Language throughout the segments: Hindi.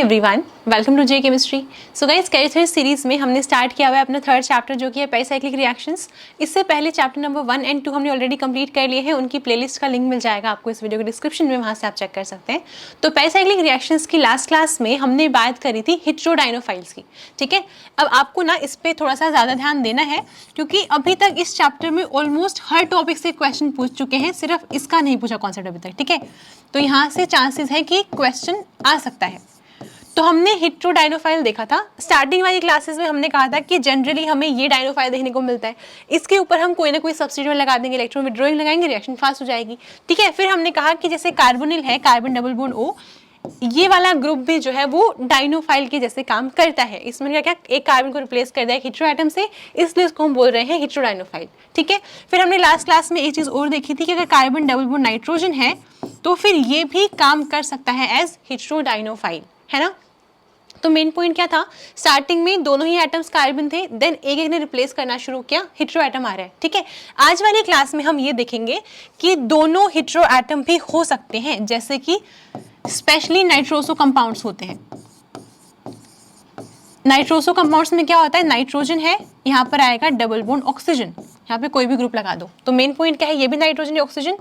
Everyone, welcome to J chemistry. So guys, career series में हमने स्टार्ट किया हुआ है अपना थर्ड चैप्टर जो कि है पेरिसाइक्लिक रिएक्शंस। इससे पहले चैप्टर नंबर 1 एंड 2 हमने ऑलरेडी कंप्लीट कर लिए हैं। उनकी प्लेलिस्ट का लिंक मिल जाएगा आपको इस वीडियो के डिस्क्रिप्शन में, वहाँ से आप चेक कर सकते हैं। तो पेरिसाइक्लिक रिएक्शंस की लास्ट क्लास में हमने बात करी थी हेटेरोडाइनोफाइल्स की। ठीक है, अब आपको ना इस पर थोड़ा सा ज़्यादा ध्यान देना है क्योंकि अभी तक इस चैप्टर में ऑलमोस्ट हर टॉपिक से क्वेश्चन पूछ चुके हैं, सिर्फ इसका नहीं पूछा कॉन्सेप्ट अभी तक। ठीक है, तो यहाँ से चांसेस है कि क्वेश्चन आ सकता है। तो हमने हेटेरोडाइनोफाइल देखा था स्टार्टिंग वाली क्लासेस में। हमने कहा था कि जनरली हमें ये डाइनोफाइल देखने को मिलता है, इसके ऊपर हम कोई ना कोई सब्स्टिट्यूएंट लगा देंगे, इलेक्ट्रॉन विड्रॉइंग लगाएंगे, रिएक्शन फास्ट हो जाएगी। ठीक है, फिर हमने कहा कि जैसे कार्बोनिल है, कार्बन डबल बॉन्ड O, ये वाला ग्रुप भी जो है वो डाइनोफाइल के जैसे काम करता है। इसमें क्या क्या एक कार्बन को रिप्लेस कर दिया एक हेटेरो एटम से, इसलिए इसको हम बोल रहे हैं हेटेरोडाइनोफाइल। ठीक है, फिर हमने लास्ट क्लास में एक चीज और देखी थी कि अगर कार्बन डबल बॉन्ड नाइट्रोजन है तो फिर ये भी काम कर सकता है एज हेटेरोडाइनोफाइल, है ना। तो मेन पॉइंट क्या था, स्टार्टिंग में दोनों ही एटम्स कार्बन थे, देन एक एक ने रिप्लेस करना शुरू किया, हेटेरो एटम आ रहा है। ठीक है, आज वाली क्लास में हम ये देखेंगे कि दोनों हेटेरो एटम भी हो सकते हैं, जैसे कि स्पेशली नाइट्रोसो कंपाउंड्स होते हैं। नाइट्रोसो कंपाउंड्स में क्या होता है, नाइट्रोजन है, यहाँ पर आएगा डबल बॉन्ड ऑक्सीजन, यहाँ पे कोई भी ग्रुप लगा दो। तो मेन पॉइंट क्या है, ये भी नाइट्रोजन या ऑक्सीजन,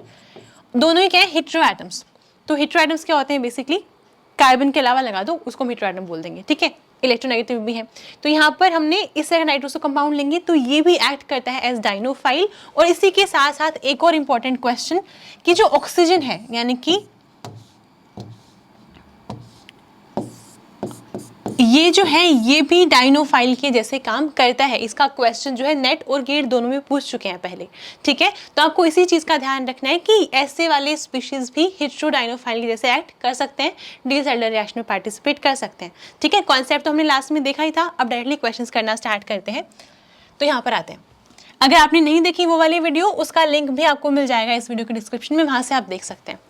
दोनों ही क्या है हेटेरो एटम्स। तो हेटेरो एटम्स क्या होते हैं, बेसिकली कार्बन के अलावा लगा दो उसको हेटेरो एटम बोल देंगे। ठीक है, इलेक्ट्रोनेगेटिव भी है। तो यहाँ पर हमने इस तरह नाइट्रोसो कंपाउंड लेंगे तो ये भी एक्ट करता है एज डाइनोफाइल। और इसी के साथ साथ एक और इम्पॉर्टेंट क्वेश्चन कि जो ऑक्सीजन है यानी कि ये जो है ये भी डाइनोफाइल के जैसे काम करता है। इसका क्वेश्चन जो है नेट और गेट दोनों में पूछ चुके हैं पहले। ठीक है, तो आपको इसी चीज का ध्यान रखना है कि ऐसे वाले स्पीशीज भी हेटेरोडाइनोफाइल के जैसे एक्ट कर सकते हैं, डी-सेलुलर रिएक्शन में पार्टिसिपेट कर सकते हैं। ठीक है, कॉन्सेप्ट तो हमने लास्ट में देखा ही था। अब डायरेक्टली क्वेश्चन करना स्टार्ट करते हैं। तो यहाँ पर आते हैं, अगर आपने नहीं देखी वो वाली वीडियो, उसका लिंक भी आपको मिल जाएगा इस वीडियो के डिस्क्रिप्शन में, वहां से आप देख सकते हैं।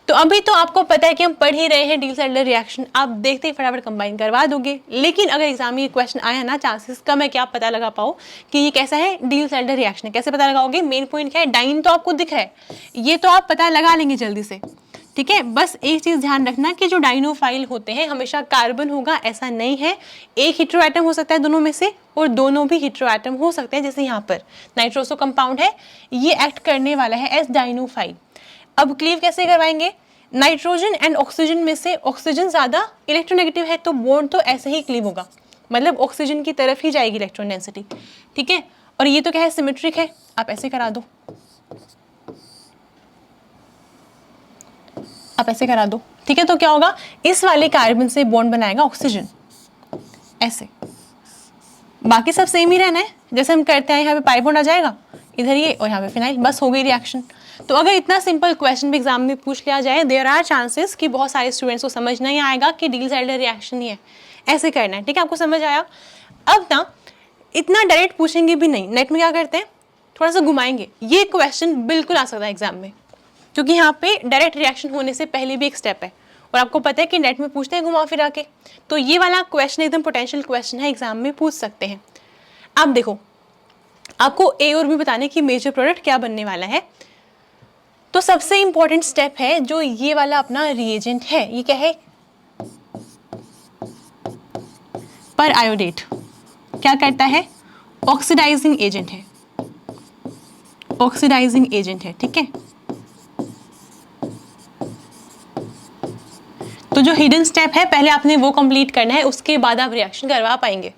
तो अभी तो आपको पता है कि हम पढ़ ही रहे हैं डी-सेलुलर रिएक्शन, आप देखते ही फटाफट कंबाइन करवा दोगे। लेकिन अगर एग्जाम में ये क्वेश्चन आया ना, चांसेस कम है कि आप पता लगा पाओ कि ये कैसा है, डी-सेलुलर रिएक्शन है। कैसे पता लगाओगे, मेन पॉइंट क्या है, डाइन तो आपको दिख रहा है, ये तो आप पता लगा लेंगे जल्दी से। ठीक है, बस एक चीज ध्यान रखना कि जो डाइनोफाइल होते हैं हमेशा कार्बन होगा ऐसा नहीं है, एक हेटेरो एटम हो सकता है दोनों में से, और दोनों भी हेटेरो एटम हो सकते हैं। जैसे यहाँ पर नाइट्रोसो कंपाउंड है, ये एक्ट करने वाला है एज डाइनोफाइल। अब क्लीव कैसे करवाएंगे, नाइट्रोजन एंड ऑक्सीजन में से ऑक्सीजन ज्यादा इलेक्ट्रोनेगेटिव है तो बॉन्ड तो ऐसे ही क्लीव होगा, मतलब ऑक्सीजन की तरफ ही जाएगी इलेक्ट्रॉन डेंसिटी। ठीक है, और ये तो क्या है, सिमेट्रिक है, आप ऐसे करा दो, आप ऐसे करा दो। ठीक है, तो क्या होगा, इस वाले कार्बन से बॉन्ड बनाएगा ऑक्सीजन ऐसे, बाकी सब सेम ही रहना है जैसे हम करते हैं। यहाँ पे पाई बॉन्ड आ जाएगा इधर ये, और यहाँ पे फिनाइल, बस हो गई रिएक्शन। तो अगर इतना सिंपल क्वेश्चन भी एग्जाम में पूछ लिया जाए, देयर आर चांसेस कि बहुत सारे स्टूडेंट्स को समझ नहीं आएगा कि डी-सेलुलर रिएक्शन ही है, ऐसे करना है। ठीक है, आपको समझ आया। अब ना इतना डायरेक्ट पूछेंगे भी नहीं, नेट में क्या करते हैं, थोड़ा सा घुमाएंगे। ये क्वेश्चन बिल्कुल आ सकता है एग्जाम में, क्योंकि यहाँ पे डायरेक्ट रिएक्शन होने से पहले भी एक स्टेप है, और आपको पता है कि नेट में पूछते हैं घुमा फिरा के। तो ये वाला क्वेश्चन एकदम पोटेंशियल क्वेश्चन है, एग्जाम में पूछ सकते हैं। अब देखो, आपको ए और बी बताने की मेजर प्रोडक्ट क्या बनने वाला है। तो सबसे इंपॉर्टेंट स्टेप है जो ये वाला अपना रिएजेंट है, ये क्या है, पर आयोडेट। क्या करता है, ऑक्सीडाइजिंग एजेंट है, ऑक्सीडाइजिंग एजेंट है। ठीक है, तो जो हिडन स्टेप है पहले आपने वो कंप्लीट करना है, उसके बाद आप रिएक्शन करवा पाएंगे।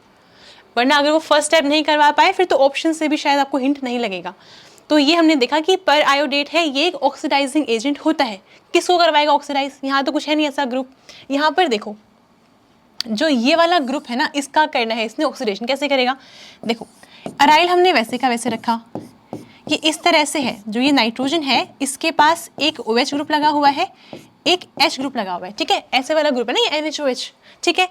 वरना अगर वो फर्स्ट स्टेप नहीं करवा पाए फिर तो ऑप्शन से भी शायद आपको हिंट नहीं लगेगा। तो ये हमने देखा कि पर आयोडेट है, ये एक ऑक्सीडाइजिंग एजेंट होता है। किसको करवाएगा ऑक्सीडाइज, यहाँ तो कुछ है नहीं ऐसा ग्रुप। यहाँ पर देखो, जो ये वाला ग्रुप है ना, इसका करना है इसने ऑक्सीडेशन। कैसे करेगा, देखो अराइल हमने वैसे का वैसे रखा, ये इस तरह से है। जो ये नाइट्रोजन है इसके पास एक OH ग्रुप लगा हुआ है, एक H ग्रुप लगा हुआ है। ठीक है, ऐसे वाला ग्रुप है ना ये NHOH। ठीक है,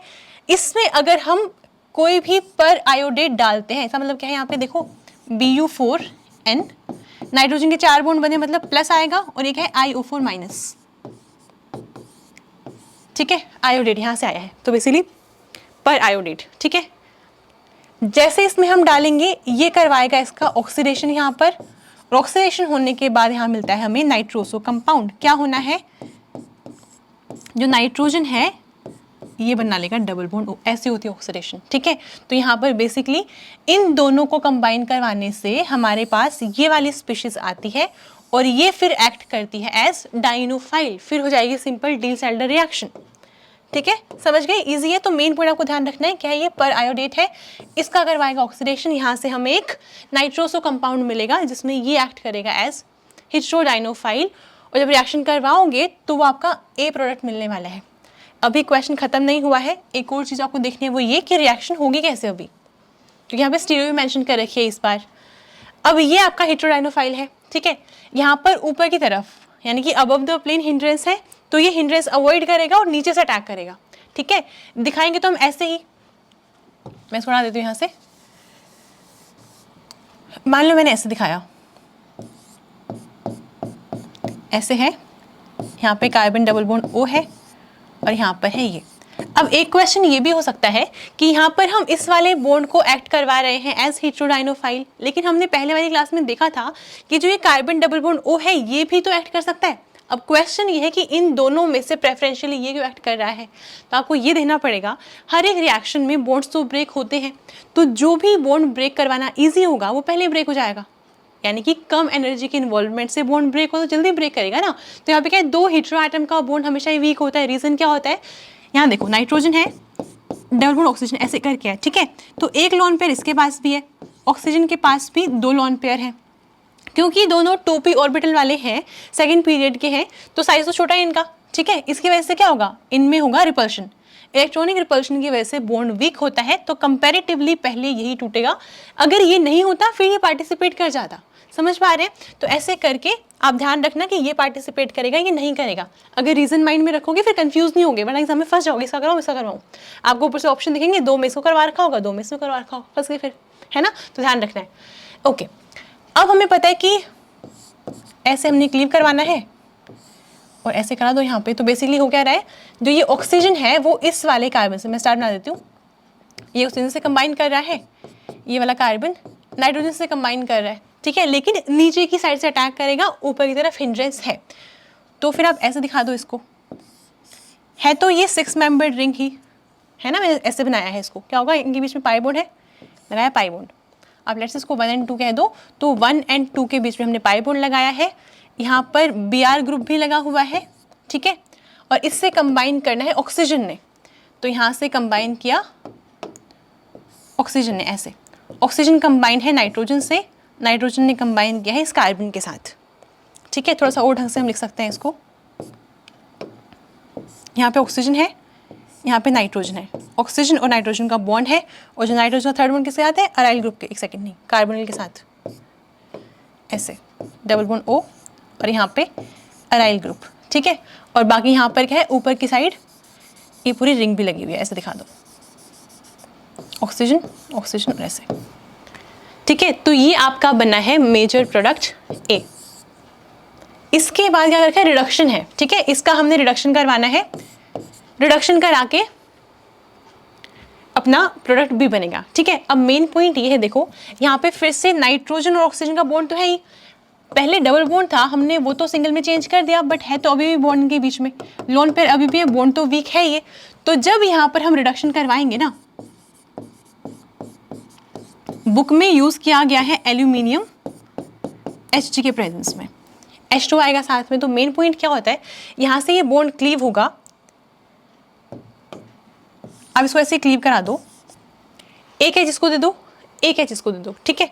इसमें अगर हम कोई भी पर आयोडेट डालते हैं, ऐसा मतलब क्या है, यहाँ पे देखो Bu4N, नाइट्रोजन के 4 बॉन्ड बने मतलब प्लस आएगा, और एक है IO4 माइनस। ठीक है, आयोडेट यहाँ से आया है, तो बेसिकली पर आयोडेट। ठीक है, जैसे इसमें हम डालेंगे ये करवाएगा इसका ऑक्सीडेशन यहाँ पर, और ऑक्सीडेशन होने के बाद यहाँ मिलता है हमें नाइट्रोसो कंपाउंड। क्या होना है, जो नाइट्रोजन है ये बना लेगा डबल बॉन्ड O। ऐसी होती है ऑक्सीडेशन, ठीक है। तो यहाँ पर बेसिकली इन दोनों को कंबाइन करवाने से हमारे पास ये वाली स्पीशीज आती है और ये फिर एक्ट करती है एज डाइनोफाइल, फिर हो जाएगी सिंपल डी-सैल्डर रिएक्शन, ठीक है। समझ गए, इजी है। तो मेन पॉइंट आपको ध्यान रखना है क्या है, ये पर आयोडेट है, इसका करवाएगा ऑक्सीडेशन, यहाँ से हमें एक नाइट्रोसो कंपाउंड मिलेगा जिसमें ये एक्ट करेगा एज हिस्टोडाइनोफाइल, और जब रिएक्शन करवाओगे तो वो आपका ए प्रोडक्ट मिलने वाला है। अभी क्वेश्चन खत्म नहीं हुआ है, एक और चीज़ आपको देखनी है वो ये कि रिएक्शन होगी कैसे अभी, क्योंकि यहाँ पे स्टीरियो भी मेंशन कर रखी है इस बार। अब ये आपका हेटेरोडाइनोफाइल है, ठीक है। यहाँ पर ऊपर की तरफ यानी कि अबव द प्लेन हिंड्रेंस है, तो ये हिंड्रेंस अवॉइड करेगा और नीचे से अटैक करेगा, ठीक है। दिखाएंगे तो हम ऐसे ही, मैं इसको हटा देती हूँ यहाँ से। मान लो मैंने ऐसे दिखाया, ऐसे है, यहाँ पे कार्बन डबल बॉन्ड O है और यहाँ पर है ये। अब एक क्वेश्चन ये भी हो सकता है कि यहाँ पर हम इस वाले बॉन्ड को एक्ट करवा रहे हैं एज हेटेरोडाइनोफाइल, लेकिन हमने पहले वाली क्लास में देखा था कि जो ये कार्बन डबल बॉन्ड O है ये भी तो एक्ट कर सकता है। अब क्वेश्चन ये है कि इन दोनों में से प्रेफरेंशियली ये क्यों एक्ट कर रहा है, तो आपको ये देखना पड़ेगा हर एक रिएक्शन में बॉन्ड्स तो ब्रेक होते हैं, तो जो भी बॉन्ड ब्रेक करवाना ईजी होगा वो पहले ब्रेक हो जाएगा, यानी कि कम एनर्जी के इन्वॉल्वमेंट से बॉन्ड ब्रेक हो तो जल्दी ब्रेक करेगा ना। तो यहाँ पे क्या है, दो हेटेरो एटम का बॉन्ड हमेशा ही वीक होता है। रीजन क्या होता है, यहाँ देखो नाइट्रोजन है, डबल बॉन्ड ऑक्सीजन ऐसे करके है, ठीक है। तो एक लोन पेयर इसके पास भी है, ऑक्सीजन के पास भी दो लोन पेयर है, क्योंकि दोनों 2p ऑर्बिटल वाले हैं, सेकंड पीरियड के हैं, तो साइज तो छोटा है इनका, ठीक है। इसकी वजह से क्या होगा, इनमें होगा रिपल्शन, इलेक्ट्रॉनिक रिपल्शन की वजह से बॉन्ड वीक होता है, तो कंपैरेटिवली पहले यही टूटेगा। अगर ये नहीं होता फिर ये पार्टिसिपेट कर जाता, समझ पा रहे हैं। तो ऐसे करके आप ध्यान रखना कि ये पार्टिसिपेट करेगा, ये नहीं करेगा। अगर रीजन माइंड में रखोगे फिर कंफ्यूज नहीं होगे, वरना एग्जाम में फंस जाओगे, इसका करवाऊँ इसका करवाऊँ। आपको ऊपर से ऑप्शन दिखेंगे, दो में इसको करवा रखा होगा, दो में इसको करवा रखा होगा, फंस गए फिर, है ना। तो ध्यान रखना है। ओके, अब हमें पता है कि ऐसे हमने क्लीव करवाना है और ऐसे करा दो यहाँ पे। तो बेसिकली हो क्या रहा है, जो ये ऑक्सीजन है वो इस वाले कार्बन से, मैं स्टार्ट बना देती हूँ, ये ऑक्सीजन से कंबाइन कर रहा है, ये वाला कार्बन नाइट्रोजन से कंबाइन कर रहा है, ठीक है। लेकिन नीचे की साइड से अटैक करेगा, ऊपर की तरफ हिंड्रेंस है, तो फिर आप ऐसे दिखा दो इसको, है तो ये 6 मेंबर्ड रिंग ही है ना, मैंने ऐसे बनाया है इसको। क्या होगा, इनके बीच में पाई बॉन्ड है, लगाया पाई बॉन्ड। आप लेट्स इसको 1 और 2 कह दो, तो 1 और 2 के बीच में हमने पाई बॉन्ड लगाया है, यहाँ पर Br ग्रुप भी लगा हुआ है, ठीक है। और इससे कंबाइन करना है ऑक्सीजन ने, तो यहाँ से कंबाइन किया ऑक्सीजन ने, ऐसे ऑक्सीजन कंबाइन है नाइट्रोजन से, नाइट्रोजन ने कंबाइन किया है इस कार्बन के साथ, ठीक है। थोड़ा सा और ढंग से हम लिख सकते हैं इसको, यहाँ पे ऑक्सीजन है, यहाँ पे नाइट्रोजन है, ऑक्सीजन और नाइट्रोजन का बॉन्ड है, और जो नाइट्रोजन थर्ड बॉन्ड किसके साथ है, अराइल ग्रुप के, एक सेकंड नहीं, कार्बोनिल के साथ, ऐसे डबल बॉन्ड O और यहाँ पे अराइल ग्रुप, ठीक है। और बाकी यहाँ पर क्या है, ऊपर की साइड ये पूरी रिंग भी लगी हुई है, ऐसे दिखा दो, ऑक्सीजन ऑक्सीजन और ऐसे, ठीक है। तो ये आपका बना है मेजर प्रोडक्ट A। इसके बाद क्या रखा है, रिडक्शन है, ठीक है। इसका हमने रिडक्शन करवाना है, रिडक्शन करा के अपना प्रोडक्ट भी बनेगा, ठीक है। अब मेन पॉइंट ये है, देखो यहाँ पे फिर से नाइट्रोजन और ऑक्सीजन का बॉन्ड तो है ही, पहले डबल बॉन्ड था, हमने वो तो सिंगल में चेंज कर दिया, बट है तो अभी भी बॉन्ड के बीच में, लोन पेयर अभी भी है, बॉन्ड तो वीक है ये। तो जब यहाँ पर हम रिडक्शन करवाएंगे ना, बुक में यूज किया गया है एल्यूमिनियम Hg के प्रेजेंस में, H2 आएगा साथ में। तो मेन पॉइंट क्या होता है, यहाँ से ये बॉन्ड क्लीव होगा, अब इसको ऐसे क्लीव करा दो, एक H इसको दे दो, एक H इसको दे दो, ठीक है।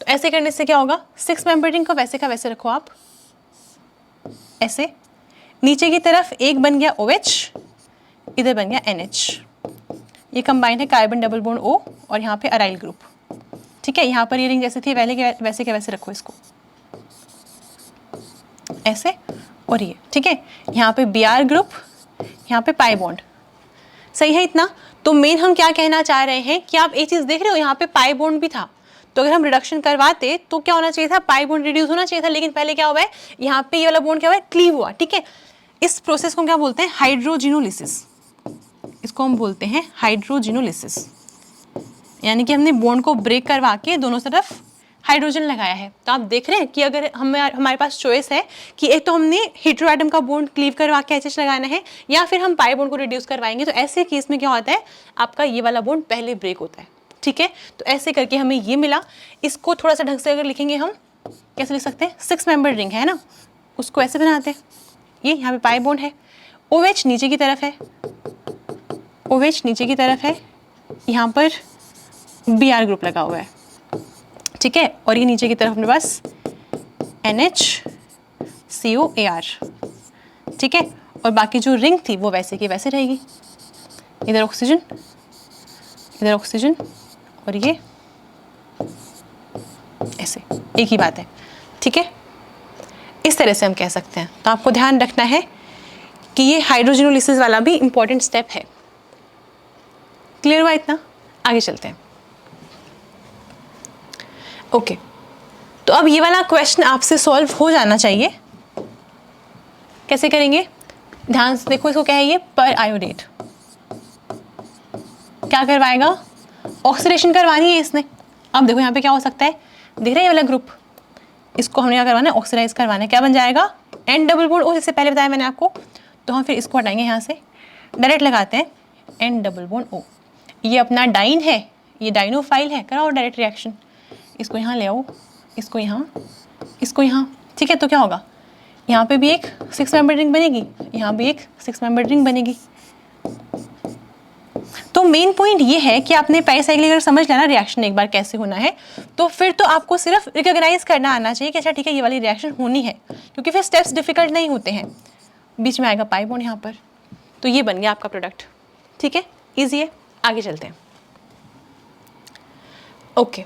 तो ऐसे करने से क्या होगा, 6 मेंबर रिंग को वैसे का वैसे रखो आप, ऐसे नीचे की तरफ एक बन गया OH, इधर बन गया NH, ये कंबाइंड है कार्बन डबल बॉन्ड O और यहाँ पे अराइल ग्रुप, ठीक है। यहाँ पर ये रिंग जैसे थी वैसे के वैसे रखो इसको, ऐसे, और ये, ठीक है। यहाँ पे Br ग्रुप, यहाँ पे पाई बॉन्ड, सही है इतना। तो मेन हम क्या कहना चाह रहे हैं कि आप एक चीज देख रहे हो, यहाँ पे पाई बॉन्ड भी था, तो अगर हम रिडक्शन करवाते तो क्या होना चाहिए था, पाई बॉन्ड रिड्यूस होना चाहिए था, लेकिन पहले क्या हुआ है, यहाँ पे ये वाला बॉन्ड क्या हुआ है, क्लीव हुआ, ठीक है। इस प्रोसेस को क्या बोलते हैं, हाइड्रोजिनोलिसिस, इसको हम बोलते हैं हाइड्रोजिनोलिसिस, यानी कि हमने बॉन्ड को ब्रेक करवा के दोनों तरफ हाइड्रोजन लगाया है। तो आप देख रहे हैं कि अगर हमारे पास चॉइस है कि एक तो हमने हेटेरो एटम का बॉन्ड क्लीव करवा के एचएच लगाना है या फिर हम पाई बॉन्ड को रिड्यूस करवाएंगे, तो ऐसे केस में क्या होता है, आपका ये वाला बॉन्ड पहले ब्रेक होता है। ठीक है, तो ऐसे करके हमें ये मिला। इसको थोड़ा सा ढंग से अगर लिखेंगे हम, कैसे लिख सकते हैं, 6 मेंबर रिंग है ना, उसको ऐसे बनाते हैं। ये यहाँ पे पाई बॉन्ड है, OH नीचे की तरफ है, OH नीचे की तरफ है, यहाँ पर Br ग्रुप लगा हुआ है। ठीक है, और ये नीचे की तरफ अपने पास NHCOAr। ठीक है, और बाकी जो रिंग थी वो वैसे की वैसे रहेगी। इधर ऑक्सीजन, इधर ऑक्सीजन, और ये ऐसे, एक ही बात है। ठीक है, इस तरह से हम कह सकते हैं। तो आपको ध्यान रखना है कि ये हाइड्रोजनोलिसिस वाला भी इंपॉर्टेंट स्टेप है। क्लियर हुआ इतना? आगे चलते हैं। ओके, तो अब ये वाला क्वेश्चन आपसे सॉल्व हो जाना चाहिए। कैसे करेंगे, ध्यान से देखो। इसको क्या है, ये पर आयोडेट क्या करवाएगा, ऑक्सीडेशन करवानी है इसने। अब देखो यहाँ पे क्या हो सकता है, दिख रहा है ये वाला ग्रुप, इसको हमने क्या करवाना है, ऑक्सीडाइज करवाना है। क्या बन जाएगा, N डबल बॉन्ड O, इससे पहले बताया मैंने आपको। तो हम फिर इसको हटाएंगे यहाँ से, डायरेक्ट लगाते हैं N डबल बॉन्ड O। ये अपना डाइन है, ये डाइनोफाइल है, कराओ डायरेक्ट रिएक्शन। इसको यहाँ ले आओ, इसको यहाँ, इसको यहाँ। ठीक है, तो क्या होगा, यहाँ पे भी एक 6 मेंबर रिंग बनेगी, यहाँ भी एक 6 मेंबर रिंग बनेगी। तो मेन पॉइंट ये है कि आपने पेरिसाइक्लिक अगर समझ लेना रिएक्शन एक बार कैसे होना है, तो फिर तो आपको सिर्फ रिकॉग्नाइज करना आना चाहिए कि अच्छा ठीक है ये वाली रिएक्शन होनी है, क्योंकि फिर स्टेप्स डिफिकल्ट नहीं होते हैं। बीच में आएगा पाई बॉन्ड यहाँ पर, तो ये बन गया आपका प्रोडक्ट। ठीक है, ईजी है। आगे चलते हैं। ओके,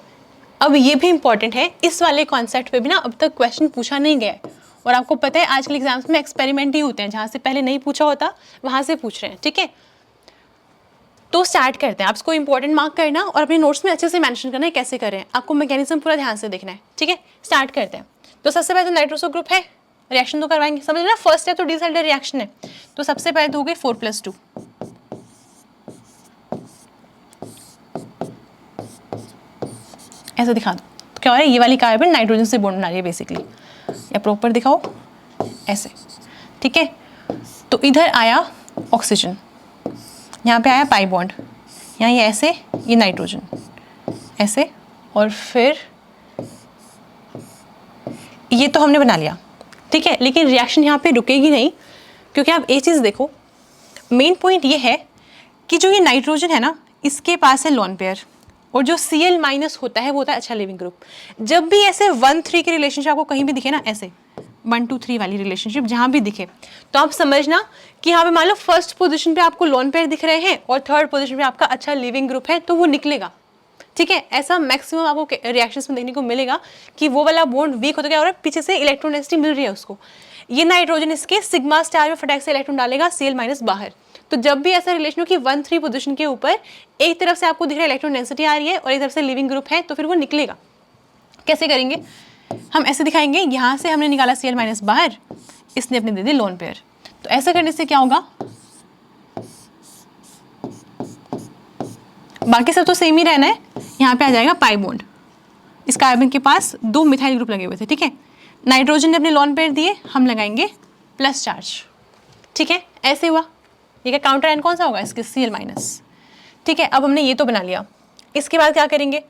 अब ये भी इंपॉर्टेंट है, इस वाले कॉन्सेप्ट पे भी ना अब तक क्वेश्चन पूछा नहीं गया है। और आपको पता है आजकल एग्जाम्स में एक्सपेरिमेंट ही होते हैं, जहाँ से पहले नहीं पूछा होता वहाँ से पूछ रहे हैं। ठीक है, तो स्टार्ट करते हैं। आप इसको इंपॉर्टेंट मार्क करना और अपने नोट्स में अच्छे से मेंशन करना है कैसे करें। आपको मैकेनिज्म पूरा ध्यान से देखना है। ठीक है, स्टार्ट करते हैं। तो सबसे पहले तो नाइट्रोसो ग्रुप है, रिएक्शन तो करवाएंगे, समझ लेना। फर्स्ट स्टेप तो डिसल्टर रिएक्शन है। तो सबसे पहले तो हो गई 4+2, ऐसे दिखा दो। तो क्या हो रहा है, ये वाली कार्बन नाइट्रोजन से बॉन्ड बना रही है बेसिकली, या प्रॉपर दिखाओ ऐसे। ठीक है, तो इधर आया ऑक्सीजन, यहाँ पे आया पाई बॉन्ड, यहाँ ये ऐसे, ये नाइट्रोजन ऐसे, और फिर ये तो हमने बना लिया। ठीक है, लेकिन रिएक्शन यहाँ पे रुकेगी नहीं, क्योंकि आप एक चीज़ देखो, मेन पॉइंट ये है कि जो ये नाइट्रोजन है ना, इसके पास है लोन पेयर, और जो Cl- होता है वो होता है अच्छा लिविंग ग्रुप। जब भी ऐसे 1-3 के रिलेशनशिप आपको कहीं भी दिखे ना, ऐसे 1-2-3 वाली रिलेशनशिप जहाँ भी दिखे, तो आप समझना कि यहाँ पे मान लो फर्स्ट पोजीशन पे आपको लोन पेयर दिख रहे हैं और थर्ड पोजीशन पे आपका अच्छा लिविंग ग्रुप है, तो वो निकलेगा। ठीक है, ऐसा मैक्सिमम आपको रिएक्शंस में देखने को मिलेगा कि वो वाला बॉन्ड वीक होता क्या हो रहा है, पीछे से इलेक्ट्रॉन डेंसिटी मिल रही है उसको। ये नाइट्रोजन इसके सिग्मा स्टार में फटाक से इलेक्ट्रॉन डालेगा, Cl- बाहर। तो जब भी ऐसा रिलेशन हो कि 1-3 पोजीशन के ऊपर एक तरफ से आपको दिख रहा है इलेक्ट्रॉन डेंसिटी आ रही है और एक तरफ से लिविंग ग्रुप है, तो फिर वो निकलेगा। कैसे करेंगे, हम ऐसे दिखाएंगे, यहाँ से हमने निकाला Cl- बाहर, इसने अपने दे दी लोन पेयर। तो ऐसा करने से क्या होगा, बाकी सब तो सेम ही रहना है। यहाँ पे आ जाएगा पाई बॉन्ड, इस कार्बन के पास 2 मिथाइल ग्रुप लगे हुए थे। ठीक है, नाइट्रोजन ने अपने लोन पेयर दिए, हम लगाएंगे प्लस चार्ज। ठीक है, ऐसे हुआ। ये क्या काउंटर एंड कौन सा होगा इसके, Cl-। ठीक है, अब हमने ये तो बना लिया। इसके बाद क्या करेंगे,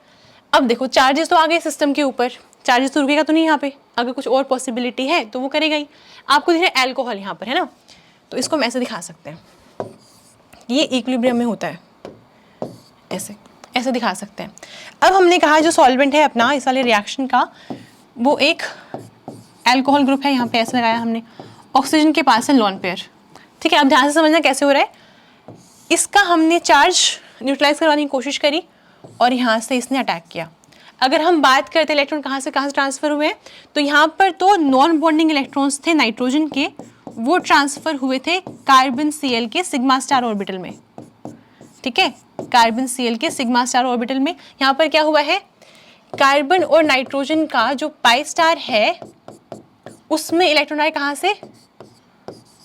अब देखो चार्जेस तो आ गए सिस्टम के ऊपर, चार्जेस तो रुकेगा तो नहीं यहाँ पे, अगर कुछ और पॉसिबिलिटी है तो वो करेगा ही। आपको दिख रहा है एल्कोहल यहाँ पर है ना, तो इसको हम ऐसे दिखा सकते हैं, ये इक्विलिब्रियम में होता है, ऐसे ऐसे दिखा सकते हैं। अब हमने कहा जो सॉल्वेंट है अपना इस वाले रिएक्शन का, वो एक एल्कोहल ग्रुप है, यहाँ पे ऐसे लगाया हमने, ऑक्सीजन के पास है लोन पेयर। ठीक है, अब ध्यान से समझना कैसे हो रहा है, इसका हमने चार्ज न्यूट्रलाइज करवाने की कोशिश करी और यहाँ से इसने अटैक किया। अगर हम बात करते इलेक्ट्रॉन कहाँ से ट्रांसफर हुए हैं, तो यहाँ पर तो नॉन बॉन्डिंग इलेक्ट्रॉन्स थे नाइट्रोजन के, वो ट्रांसफर हुए थे कार्बन Cl के सिग्मा स्टार ऑर्बिटल में। ठीक है, कार्बन Cl के सिग्मा स्टार ऑर्बिटल में। यहाँ पर क्या हुआ है, कार्बन और नाइट्रोजन का जो पाई स्टार है उसमें इलेक्ट्रॉन आए कहाँ से,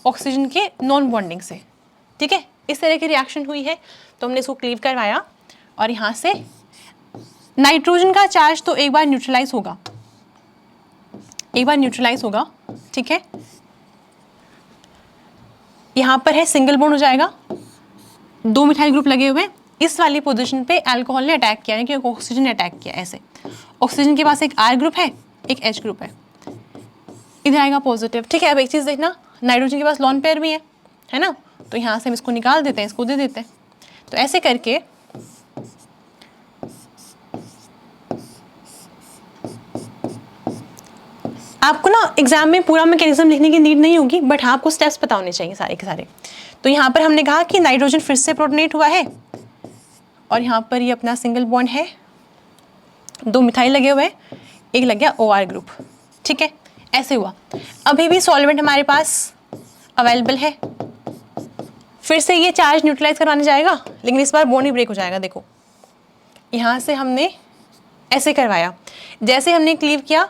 ऑक्सीजन के नॉन बॉन्डिंग से। ठीक है, इस तरह की रिएक्शन हुई है, तो हमने इसको क्लीव करवाया और यहाँ से नाइट्रोजन का चार्ज तो एक बार न्यूट्रलाइज होगा, ठीक है। यहाँ पर है सिंगल बॉन्ड हो जाएगा, 2 मिथाइल ग्रुप लगे हुए, इस वाली पोजीशन पे अल्कोहल ने अटैक किया, यानी कि ऑक्सीजन ने अटैक किया। ऐसे ऑक्सीजन के पास एक R ग्रुप है, एक H ग्रुप है, इधर आएगा पॉजिटिव, ठीक है। अब एक चीज़ देखना, नाइट्रोजन के पास लोन पेयर भी है ना, तो यहाँ से हम इसको निकाल देते हैं, इसको दे देते हैं। तो ऐसे करके आपको ना एग्जाम में पूरा मैकेनिज्म लिखने की नीड नहीं होगी, बट हाँ आपको स्टेप्स पता होने चाहिए सारे के सारे। तो यहाँ पर हमने कहा कि नाइट्रोजन फिर से प्रोटोनेट हुआ है, और यहाँ पर ये अपना सिंगल बॉन्ड है, 2 मिथाइल लगे हुए हैं, एक लग गया OR ग्रुप, ठीक है। ऐसे हुआ। अभी भी सॉल्वेंट हमारे पास अवेलेबल है, फिर से ये चार्ज न्यूट्रलाइज करवाने जाएगा, लेकिन इस बार बॉन्ड ही ब्रेक हो जाएगा। देखो यहाँ से हमने ऐसे करवाया, जैसे हमने क्लीव किया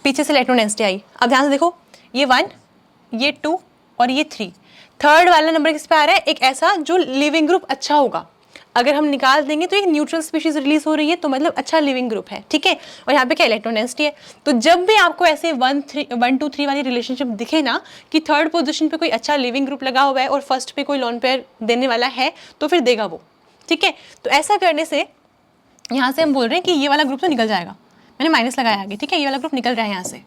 पीछे से इलेक्ट्रॉन डेंसिटी आई। अब ध्यान से देखो, ये 1, ये 2 और ये 3, थर्ड वाला नंबर किस पे आ रहा है, एक ऐसा जो लिविंग ग्रुप अच्छा होगा। अगर हम निकाल देंगे तो एक न्यूट्रल स्पीशीज रिलीज हो रही है, तो मतलब अच्छा लिविंग ग्रुप है, ठीक है। और यहाँ पे क्या इलेक्ट्रॉन डेंसिटी है। तो जब भी आपको ऐसे 1 2 3 वाली रिलेशनशिप दिखे ना कि थर्ड पोजीशन पे कोई अच्छा लिविंग ग्रुप लगा हुआ है और फर्स्ट पे कोई लोन पेयर देने वाला है, तो फिर देगा वो, ठीक है। तो ऐसा करने से यहाँ से हम बोल रहे हैं कि ये वाला ग्रुप तो निकल जाएगा, मैंने माइनस लगाया आगे, ठीक है। ये वाला ग्रुप निकल रहा है, यहाँ से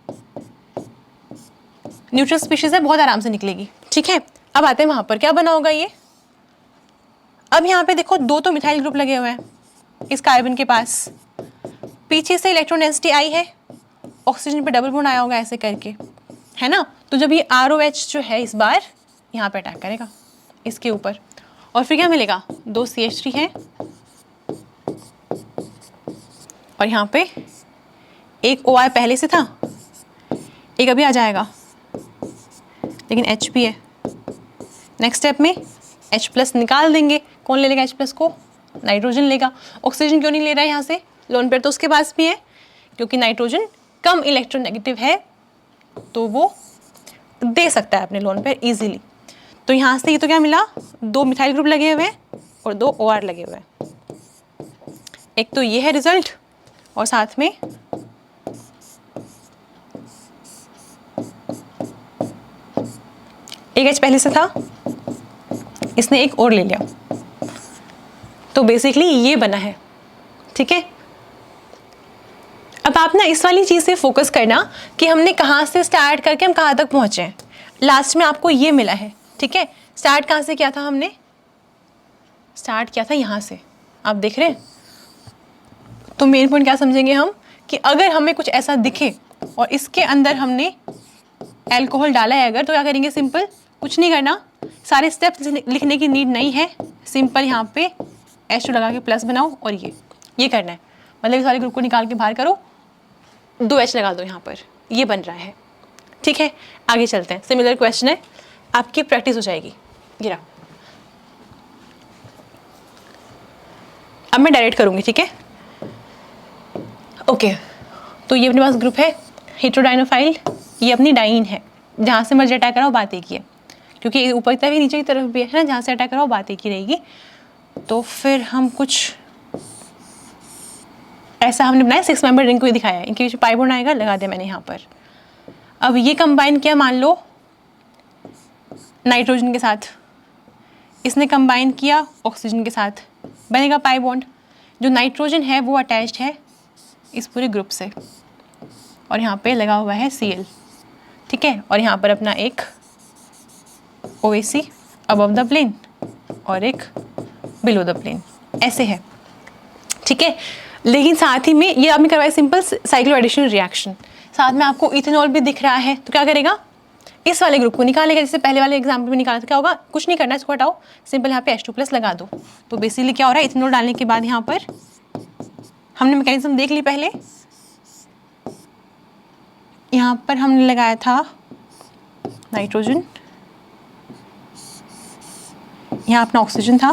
न्यूट्रल स्पीशीज है, बहुत आराम से निकलेगी, ठीक है। अब आते हैं वहाँ पर क्या बना होगा ये। अब यहाँ पे देखो 2 तो मिथाइल ग्रुप लगे हुए हैं इस कार्बन के पास, पीछे से इलेक्ट्रॉन डेंसिटी आई है, ऑक्सीजन पे डबल बॉन्ड आया होगा ऐसे करके, है ना। तो जब ये ROH जो है इस बार यहाँ पे अटैक करेगा इसके ऊपर, और फिर क्या मिलेगा, 2 CH3 है, और यहाँ पे एक OR पहले से था, एक अभी आ जाएगा, लेकिन H भी है। नेक्स्ट स्टेप में H+ निकाल देंगे, कौन ले लेगा H+ को, नाइट्रोजन लेगा। ऑक्सीजन क्यों नहीं ले रहा है यहाँ से, लोन पेयर तो उसके पास भी है, क्योंकि नाइट्रोजन कम इलेक्ट्रोनेगेटिव है, तो वो दे सकता है अपने लोन पेयर इजीली। तो यहाँ से ये तो क्या मिला, 2 मिथाइल ग्रुप लगे हुए हैं और 2 OR लगे हुए हैं। एक तो ये है रिजल्ट, और साथ में एक H पहले से था, इसने एक और ले लिया, तो बेसिकली ये बना है, ठीक है। अब आप ना इस वाली चीज़ से फोकस करना कि हमने कहाँ से स्टार्ट करके हम कहाँ तक पहुँचे हैं। लास्ट में आपको ये मिला है, ठीक है। स्टार्ट कहाँ से किया था, हमने स्टार्ट किया था यहाँ से, आप देख रहे हैं। तो मेन पॉइंट क्या समझेंगे हम, कि अगर हमें कुछ ऐसा दिखे और इसके अंदर हमने अल्कोहल डाला है अगर, तो क्या करेंगे, सिंपल कुछ नहीं करना, सारे स्टेप्स लिखने की नीड नहीं है, सिंपल यहाँ पे H2 लगा के प्लस बनाओ, और ये करना है। मतलब इस वाले ग्रुप को निकाल के बाहर करो, 2 H लगा दो यहाँ पर, ये बन रहा है, ठीक है। आगे चलते हैं, सिमिलर क्वेश्चन है, आपकी प्रैक्टिस हो जाएगी। गिरा, अब मैं डायरेक्ट करूँगी, ठीक है। ओके, तो ये अपने पास ग्रुप है हेटेरोडाइनोफाइल, ये अपनी डाइन है, जहाँ से मर्जी अटैक कराओ बात एक ही है, क्योंकि ऊपर की तरफ भी नीचे की तरफ भी है ना, जहाँ से अटैक कराओ बात एक ही रहेगी। तो फिर हम कुछ ऐसा हमने बनाया, 6 मेंबर रिंग को ही दिखाया है, इनके पीछे पाई बॉन्ड आएगा, लगा दिया मैंने यहाँ पर। अब ये कंबाइन किया, मान लो नाइट्रोजन के साथ, इसने कंबाइन किया ऑक्सीजन के साथ, बनेगा पाई बॉन्ड। जो नाइट्रोजन है वो अटैच्ड है इस पूरे ग्रुप से, और यहाँ पे लगा हुआ है Cl, ठीक है। और यहाँ पर अपना एक OAC अबव द प्लेन और एक बिलो द प्लेन, ऐसे है, ठीक है। लेकिन साथ ही में ये आपने करवाया सिंपल साइक्लो एडिशन रिएक्शन, साथ में आपको इथेनॉल भी दिख रहा है, तो क्या करेगा, इस वाले ग्रुप को निकालेगा, जैसे पहले वाले एग्जाम्पल में निकाला था। क्या होगा, कुछ नहीं करना, इसको हटाओ, सिंपल यहाँ पे H2+ लगा दो। तो बेसिकली क्या हो रहा है, इथेनॉल डालने के बाद यहाँ पर हमने मैकेनिज्म देख ली पहले, यहाँ पर हमने लगाया था नाइट्रोजन, यहाँ अपना ऑक्सीजन था,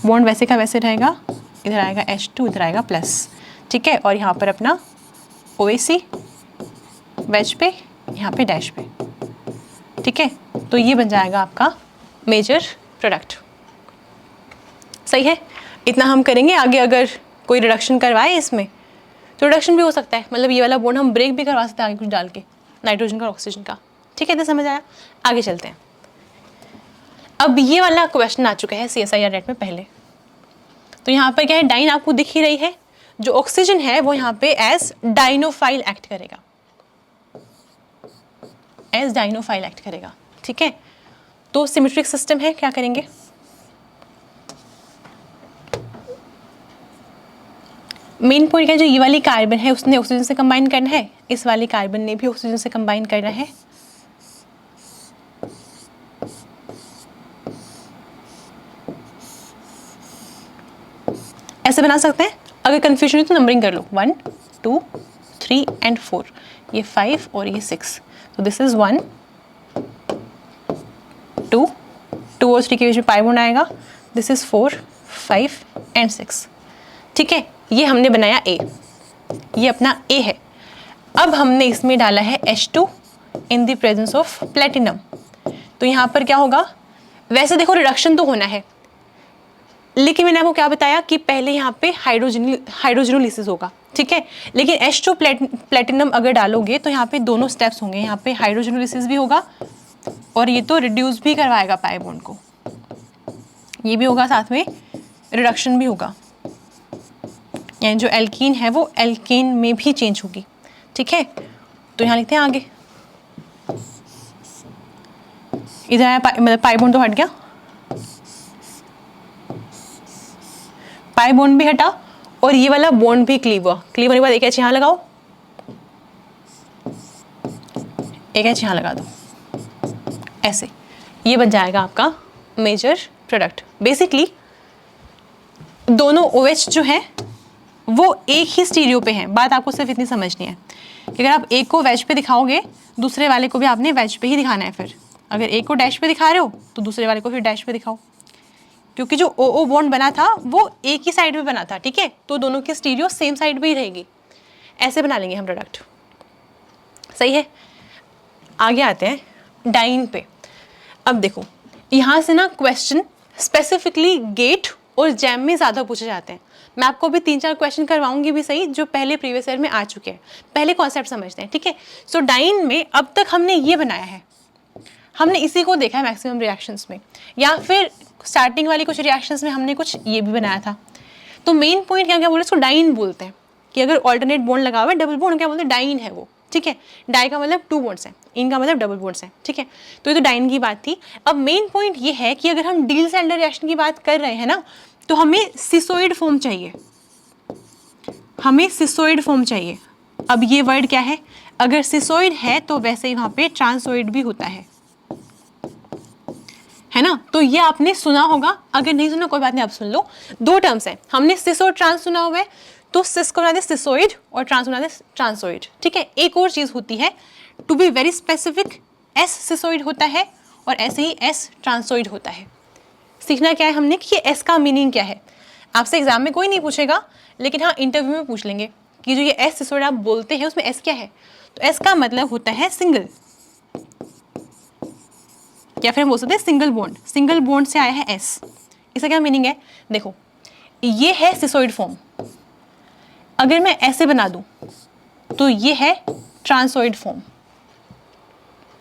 बॉन्ड वैसे का वैसे रहेगा, इधर आएगा H2, इधर आएगा प्लस, ठीक है। और यहाँ पर अपना OAC वेज पे, यहाँ पे डैश पे, ठीक है। तो ये बन जाएगा आपका मेजर प्रोडक्ट, सही है। इतना हम करेंगे, आगे अगर कोई रिडक्शन करवाए इसमें, तो रिडक्शन भी हो सकता है, मतलब ये वाला बॉन्ड हम ब्रेक भी करवा सकते हैं आगे कुछ डाल के, नाइट्रोजन का ऑक्सीजन का। ठीक है, इतना समझ आया? आगे चलते हैं। अब ये वाला क्वेश्चन आ चुका है CSIR नेट में पहले। तो यहाँ पर क्या है, डाइन आपको दिख ही रही है, जो ऑक्सीजन है वो यहाँ पे एज डाइनोफाइल एक्ट करेगा, एज डाइनोफाइल एक्ट करेगा। ठीक है, तो सिमेट्रिक सिस्टम है, क्या करेंगे, मेन पॉइंट क्या है, जो ये वाली कार्बन है उसने ऑक्सीजन से कंबाइन करना है, इस वाली कार्बन ने भी ऑक्सीजन से कंबाइन करना है। ऐसे बना सकते हैं, अगर कंफ्यूजन है तो नंबरिंग कर लो, 1 2 3 एंड 4, ये 5 और ये 6, तो दिस इज 1 2 2 और 3 के बीच में पाई बॉन्ड आएगा, दिस इज 4 5 एंड 6। ठीक है, ये हमने बनाया A, ये अपना A है। अब हमने इसमें डाला है H2 in the presence of platinum, तो यहाँ पर क्या होगा, वैसे देखो रिडक्शन तो होना है, लेकिन मैंने आपको क्या बताया कि पहले यहाँ पे हाइड्रोजनोलिसिस होगा। ठीक है, लेकिन H2 प्लेटिनम अगर डालोगे तो यहाँ पे दोनों स्टेप्स होंगे, यहाँ पे हाइड्रोजनोलिसिस भी होगा और ये तो रिड्यूस भी करवाएगा पाई बॉन्ड को, ये भी होगा, साथ में रिडक्शन भी होगा, यानी जो एल्कीन है वो एल्केन में भी चेंज होगी। ठीक है, तो यहाँ लिखते हैं आगे, इधर आया मतलब पाई बॉन्ड तो हट गया, पाई बॉन्ड भी हटा और ये वाला बॉन्ड भी क्लीव हुआ। क्लीव होने के बाद एक एच यहाँ लगाओ, एक एच यहाँ लगा दो, ऐसे ये बन जाएगा आपका मेजर प्रोडक्ट। बेसिकली दोनों OH जो है वो एक ही स्टीरियो पे हैं। बात आपको सिर्फ इतनी समझनी है कि अगर आप एक को वेज पे दिखाओगे, दूसरे वाले को भी आपने वेज पे ही दिखाना है। फिर अगर एक को डैश पे दिखा रहे हो तो दूसरे वाले को फिर डैश पे दिखाओ, क्योंकि जो OO बॉन्ड बना था वो एक ही साइड पे बना था। ठीक है, तो दोनों की स्टीरियो सेम साइड पे ही रहेगी। ऐसे बना लेंगे हम प्रोडक्ट, सही है। आगे आते हैं डाइन पे। अब देखो यहाँ से ना क्वेश्चन स्पेसिफिकली गेट और जैम में ज़्यादा पूछे जाते हैं। मैं आपको भी 3-4 क्वेश्चन करवाऊंगी भी सही, जो पहले प्रीवियस ईयर में आ चुके हैं। पहले कॉन्सेप्ट समझते हैं। ठीक है, सो डाइन में अब तक हमने ये बनाया है, हमने इसी को देखा है मैक्सिमम रिएक्शंस में, या फिर स्टार्टिंग वाली कुछ रिएक्शंस में हमने कुछ ये भी बनाया था। तो मेन पॉइंट क्या क्या बोले, इसको डाइन बोलते हैं कि अगर ऑल्टरनेट बॉन्ड लगा हुआ है, डबल बॉन्ड क्या बोलते हैं, डाइन है वो। ठीक है, डाई का मतलब 2 बॉन्ड्स हैं, इनका मतलब डबल बॉन्ड्स हैं। ठीक है, तो ये तो डाइन की बात थी। अब मेन पॉइंट ये है कि अगर हम डील सैंडलर रिएक्शन की बात कर रहे हैं ना, तो हमें सिसोइड फॉर्म चाहिए, हमें सिसोइड फॉर्म चाहिए। अब ये वर्ड क्या है, अगर सिसोइड है तो वैसे ही वहाँ पे ट्रांसोइड भी होता है ना। तो ये आपने सुना होगा, अगर नहीं सुना कोई बात नहीं, आप सुन लो। 2 टर्म्स हैं, हमने सिस और ट्रांस सुना हुआ है, तो सिस को बना दे सिसोइड और ट्रांस बना दे ट्रांसोइड। ठीक है, एक और चीज़ होती है, to be very specific, S cisoid होता है और ऐसे ही एस ट्रांसोइड होता है। सीखना क्या है हमने कि ये एस का मीनिंग क्या है। आपसे एग्जाम में कोई नहीं पूछेगा, लेकिन हाँ इंटरव्यू में पूछ लेंगे कि जो ये एस सिसोइड आप बोलते हैं उसमें एस क्या है। तो एस का मतलब होता है सिंगल, या फिर हम बोल सकते हैं सिंगल बॉन्ड। सिंगल बॉन्ड से आया है एस। इसका क्या मीनिंग है, देखो ये है सिसोइड फॉर्म, अगर मैं ऐसे बना दूं तो ये है ट्रांसोइड फॉर्म।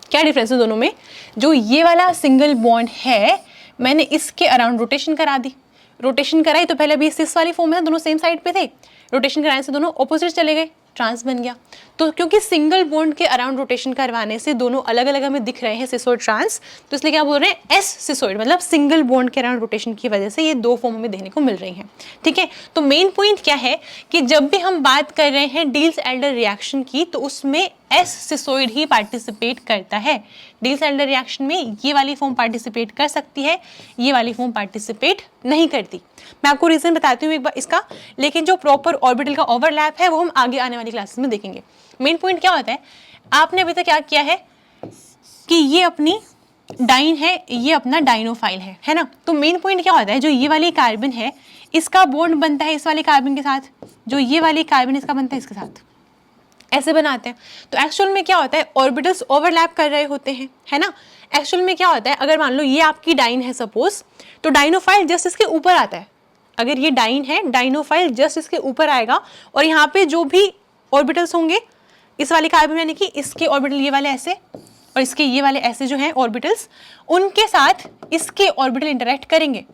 क्या डिफरेंस है दोनों में, जो ये वाला सिंगल बॉन्ड है मैंने इसके अराउंड रोटेशन करा दी, रोटेशन कराई तो पहले भी सिस वाली फॉर्म है, दोनों सेम साइड पे थे, रोटेशन कराने से दोनों ऑपोजिट चले गए, ट्रांस बन गया। तो क्योंकि सिंगल बॉन्ड के अराउंड रोटेशन करवाने से दोनों अलग अलग हमें दिख रहे हैं सिस और ट्रांस, तो इसलिए क्या बोल रहे हैं एस सिसोइड, मतलब सिंगल बॉन्ड के अराउंड रोटेशन की वजह से ये 2 फॉर्म हमें देखने को मिल रही हैं। ठीक है, तो मेन पॉइंट क्या है कि जब भी हम बात कर रहे हैं डील्स एल्डर रिएक्शन की, तो उसमें एस सिसोइड ही पार्टिसिपेट करता है। डील्स एल्डर रिएक्शन में ये वाली फॉर्म पार्टिसिपेट कर सकती है, ये वाली फॉर्म पार्टिसिपेट नहीं करती। मैं आपको रीजन बताती हूँ एक बार इसका, लेकिन जो प्रॉपर ऑर्बिटल का ओवरलैप है वो हम आगे आने वाली क्लासेस में देखेंगे। मेन पॉइंट क्या होता है, आपने अभी तक क्या किया है कि ये अपनी डाइन है, ये अपना डाइनोफाइल है ना। तो मेन पॉइंट क्या होता है, जो ये वाली कार्बन है इसका बॉन्ड बनता है इस वाली कार्बन के साथ, जो ये वाली कार्बन इसका बनता है इसके साथ, ऐसे बनाते हैं। तो एक्चुअल में क्या होता है, ऑर्बिटल्स ओवरलैप कर रहे होते हैं, है ना। एक्चुअल में क्या होता है, अगर मान लो ये आपकी डाइन है सपोज, तो डाइनोफाइल जस्ट इसके ऊपर आता है, अगर ये डाइन है, डाइनोफाइल जस्ट इसके ऊपर आएगा और यहाँ पे जो भी ऑर्बिटल्स होंगे इस वाले कार्बन यानी कि इसके ऑर्बिटल ये वाले ऐसे और इसके ये वाले ऐसे जो हैं ऑर्बिटल्स, उनके साथ इसके ऑर्बिटल इंटरेक्ट करेंगे।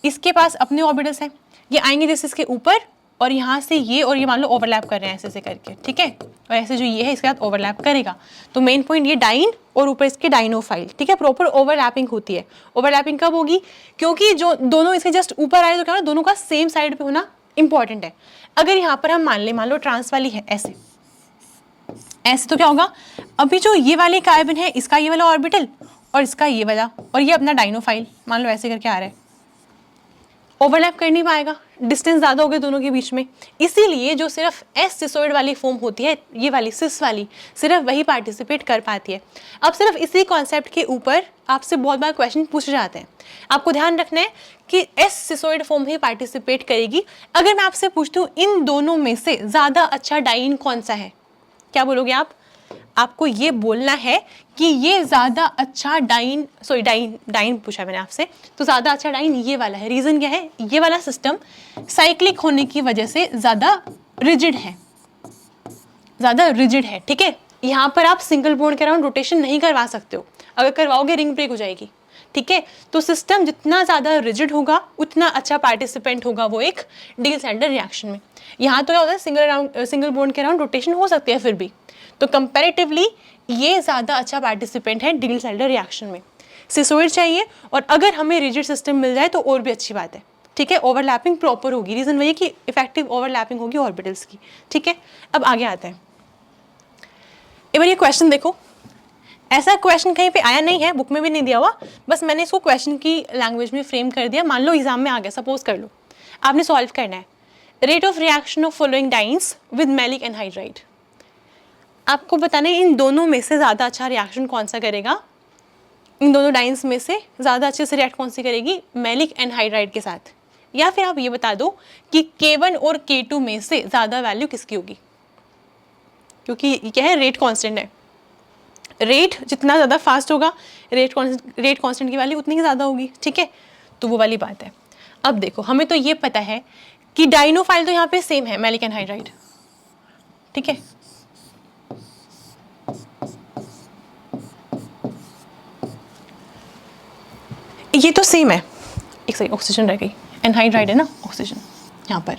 इसके पास अपने ऑर्बिटल्स हैं, ये आएंगे जैसे इसके ऊपर और यहाँ से ये और ये मान लो ओवरलैप कर रहे हैं ऐसे ऐसे करके, ठीक है, और ऐसे जो ये है इसके साथ ओवरलैप करेगा। तो मेन पॉइंट ये डाइन और ऊपर इसके डाइनोफाइल, ठीक है, प्रॉपर ओवरलैपिंग होती है। ओवरलैपिंग कब होगी? क्योंकि जो दोनों इसके जस्ट ऊपर आए तो क्या होना, दोनों का सेम साइड पे होना इंपॉर्टेंट है। अगर यहाँ पर हम मान लो ट्रांस वाली है ऐसे ऐसे, तो क्या होगा, अभी जो ये वाले कार्बन है इसका ये वाला ऑर्बिटल और इसका ये वाला और ये अपना डाइनोफाइल मान लो ऐसे करके आ रहा है, ओवरलैप कर नहीं पाएगा, डिस्टेंस ज़्यादा हो गए दोनों के बीच में। इसीलिए जो सिर्फ एस सिसोइड वाली फॉर्म होती है, ये वाली सिस वाली, सिर्फ वही पार्टिसिपेट कर पाती है। अब सिर्फ इसी कॉन्सेप्ट के ऊपर आपसे बहुत बार क्वेश्चन पूछे जाते हैं। आपको ध्यान रखना है कि एस सिसोइड फॉर्म ही पार्टिसिपेट करेगी। अगर मैं आपसे पूछती हूँ इन दोनों में से ज़्यादा अच्छा डाइन कौन सा है, क्या बोलोगे आप? आपको ये बोलना है कि ये ज़्यादा अच्छा डाइन पूछा मैंने आपसे, तो ज़्यादा अच्छा डाइन ये वाला है। रीज़न क्या है? ये वाला सिस्टम साइक्लिक होने की वजह से ज़्यादा रिजिड है, ठीक है। यहाँ पर आप सिंगल बॉन्ड के अराउंड रोटेशन नहीं करवा सकते हो, अगर करवाओगे रिंग ब्रेक हो जाएगी, ठीक है। तो सिस्टम जितना ज़्यादा रिजिड होगा उतना अच्छा पार्टिसिपेंट होगा वो एक डी सैंडलर रिएक्शन में। यहाँ तो क्या होता है, सिंगल बॉन्ड के अराउंड रोटेशन हो सकती है फिर भी, तो कंपैरेटिवली ये ज़्यादा अच्छा पार्टिसिपेंट है डी सैंडलर रिएक्शन में। सिसोइड चाहिए और अगर हमें रिजिड सिस्टम मिल जाए तो और भी अच्छी बात है, ठीक है। ओवरलैपिंग प्रॉपर होगी, रीज़न वही है कि इफेक्टिव ओवरलैपिंग होगी ऑर्बिटल्स की, ठीक है। अब आगे आते हैं, एक बार ये क्वेश्चन देखो। ऐसा क्वेश्चन कहीं पे आया नहीं है, बुक में भी नहीं दिया हुआ, बस मैंने इसको क्वेश्चन की लैंग्वेज में फ्रेम कर दिया। मान लो एग्जाम में आ गया, सपोज कर लो, आपने सॉल्व करना है rate of reaction of following dienes with maleic anhydride. आपको बताना है इन दोनों में से ज़्यादा अच्छा रिएक्शन कौन सा करेगा, इन दोनों डाइन्स में से ज़्यादा अच्छे से रिएक्ट कौन सी करेगी मैलिक एनहाइड्राइड के साथ। या फिर आप ये बता दो कि K1 और K2 में से ज़्यादा वैल्यू किसकी होगी, क्योंकि क्या है, रेट कांस्टेंट है। रेट जितना ज़्यादा फास्ट होगा रेट कांस्टेंट की वैल्यू उतनी ही ज़्यादा होगी, ठीक है। तो वो वाली बात है। अब देखो, हमें तो ये पता है कि डाइनोफाइल तो यहाँ पे सेम है मैलिक एनहाइड्राइड, ठीक है। ये तो सेम है, एक सेकंड, ऑक्सीजन रह गई, एनहाइड्राइड है ना ऑक्सीजन यहाँ पर।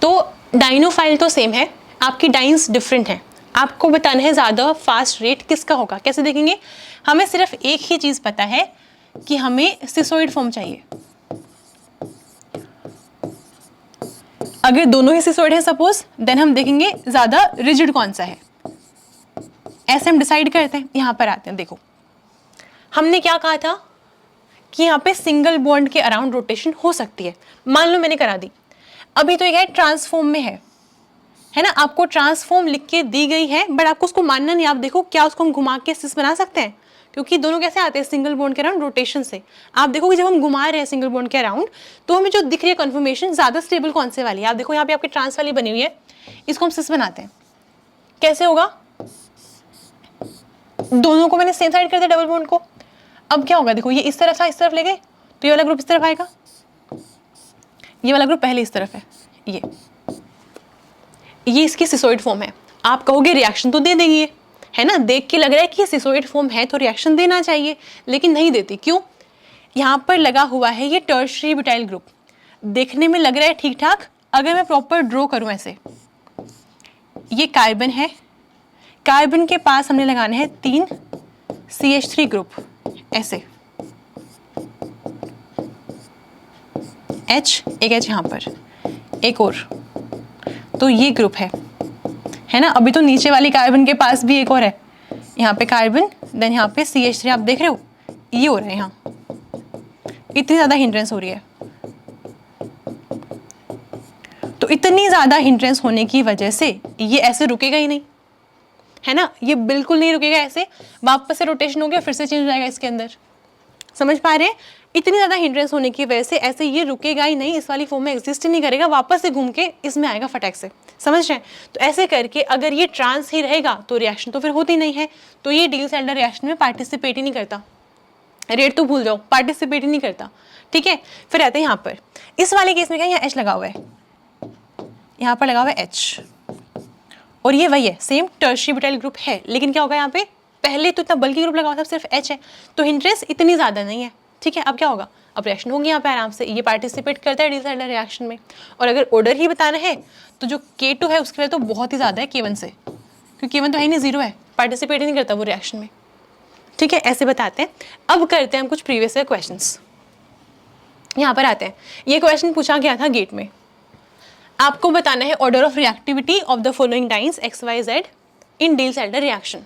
तो डाइनोफाइल तो सेम है, आपकी डाइन्स डिफरेंट हैं। आपको बताना है ज़्यादा फास्ट रेट किसका होगा। कैसे देखेंगे? हमें सिर्फ एक ही चीज़ पता है कि हमें सिसोइड फॉर्म चाहिए। अगर दोनों ही सिसोइड है सपोज, देन हम देखेंगे ज़्यादा रिजिड कौन सा है, ऐसे हम डिसाइड करते हैं। यहाँ पर आते हैं, देखो हमने क्या कहा था कि यहाँ पे सिंगल बॉन्ड के अराउंड रोटेशन हो सकती है। मान लो मैंने करा दी, अभी तो ये ट्रांसफॉर्म में है ना, आपको ट्रांसफॉर्म लिख के दी गई है, बट आपको उसको मानना नहीं। आप देखो क्या उसको हम घुमा के सिस बना सकते हैं, क्योंकि दोनों कैसे आते हैं सिंगल बॉन्ड के अराउंड रोटेशन से। आप देखो कि जब हम घुमा रहे हैं सिंगल बॉन्ड के अराउंड तो हमें जो दिख रही है कन्फर्मेशन ज़्यादा स्टेबल कौन से वाली है। आप देखो यहाँ पे आपकी ट्रांस वाली बनी हुई है, इसको हम सिस बनाते हैं। कैसे होगा? दोनों को मैंने सेम साइड कर दिया डबल बॉन्ड को। अब क्या होगा, देखो ये इस तरफ था, इस तरफ ले गए तो ये वाला ग्रुप इस तरफ आएगा, ये वाला ग्रुप पहले इस तरफ है, ये इसकी सिसोइड फॉर्म है। आप कहोगे रिएक्शन तो दे देगी, है ना, देख के लग रहा है कि ये सिसोइड फॉर्म है तो रिएक्शन देना चाहिए, लेकिन नहीं देती। क्यों? यहाँ पर लगा हुआ है ये टर्शियरी ब्यूटाइल ग्रुप, देखने में लग रहा है ठीक ठाक। अगर मैं प्रॉपर ड्रॉ करूँ ऐसे, ये कार्बन है, कार्बन के पास हमने लगाने हैं 3 CH3 ग्रुप, ऐसे H, एक H यहाँ पर, एक और, तो ये ग्रुप है ना। अभी तो नीचे वाली कार्बन के पास भी एक और है, यहाँ पे कार्बन, देन यहाँ पे CH3, आप देख रहे हो ये हो रहा है। यहाँ इतनी ज़्यादा हिंड्रेंस हो रही है, तो इतनी ज़्यादा हिंड्रेंस होने की वजह से ये ऐसे रुकेगा ही नहीं, है ना, ये बिल्कुल नहीं रुकेगा। ऐसे वापस से रोटेशन हो गया, फिर से चेंज हो जाएगा इसके अंदर। समझ पा रहे हैं? इतनी ज़्यादा हिंड्रेंस होने की वजह से ऐसे ये रुकेगा ही नहीं, इस वाली फॉर्म में एग्जिस्ट ही नहीं करेगा, वापस से घूम के इसमें आएगा फटाक से। समझ रहे हैं? तो ऐसे करके अगर ये ट्रांस ही रहेगा तो रिएक्शन तो फिर होती नहीं है, तो ये डी सैंडलर रिएक्शन में पार्टिसिपेट ही नहीं करता। रेट तो भूल जाओ, पार्टिसिपेट ही नहीं करता, ठीक है। फिर आते हैं यहाँ पर, इस वाले केस में क्या, यहाँ H लगा हुआ है, यहाँ पर लगा हुआ है H, और ये वही है, सेम टर्शियरी ब्यूटाइल ग्रुप है, लेकिन क्या होगा यहाँ पे, पहले तो इतना बल्कि ग्रुप लगा हुआ था, सिर्फ H है, तो हिंड्रेंस इतनी ज़्यादा नहीं है, ठीक है। अब क्या होगा, अब रिएक्शन होगी यहाँ पे आराम से, ये पार्टिसिपेट करता है डिसऑर्डर रिएक्शन में। और अगर ऑर्डर ही बताना है तो जो K2 है उसके लिए तो बहुत ही ज़्यादा है K1 से, क्योंकि K1 तो है ही नहीं, जीरो है, पार्टिसिपेट ही नहीं करता वो रिएक्शन में, ठीक है। ऐसे बताते हैं। अब करते हैं हम कुछ प्रीवियस ईयर क्वेश्चंस। यहाँ पर आते हैं, ये क्वेश्चन पूछा गया था गेट में, आपको बताना है order of reactivity of the following dance XYZ in disorder reaction.